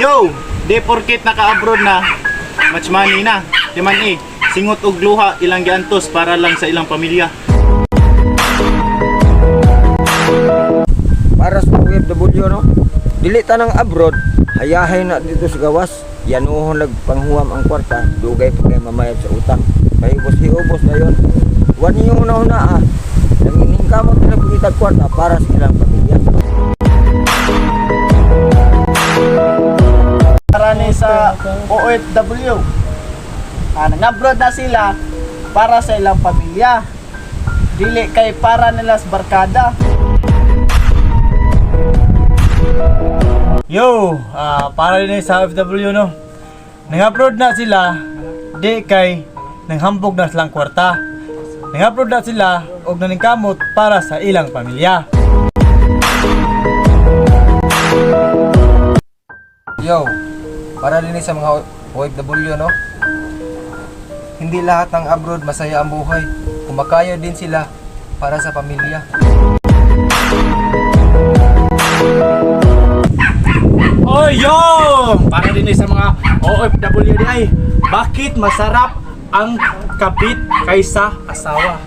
Yo, di porket naka-abroad na, much money na. Di man singot og luha ilang giantos para lang sa ilang pamilya. Para sa OFW no, dili tanang abroad, hayahay na dito sa gawas. Yanuhon panghuam ang kwarta, dugay pa kay mamayad sa utang. Kahibos-hibos na yun. Huwag niyo una-una nangining kamot na pagkitag kwarta para sa ilang pamilya. Para ni sa OFW, nang-abroad na sila para sa ilang pamilya. Dili kay para nila sa barkada. Yo, para din sa OFW no. Nang-abroad na sila, di kay nanghambog na silang kwarta. Nang-abroad na sila og naningkamot para sa ilang pamilya. Yo, para din sa mga OFW no. Hindi lahat ng abroad masaya ang buhay. Kumakayod din sila para sa pamilya. Oh yo! Para din sa mga OFW di ay, bakit masarap ang kabit kaysa asawa?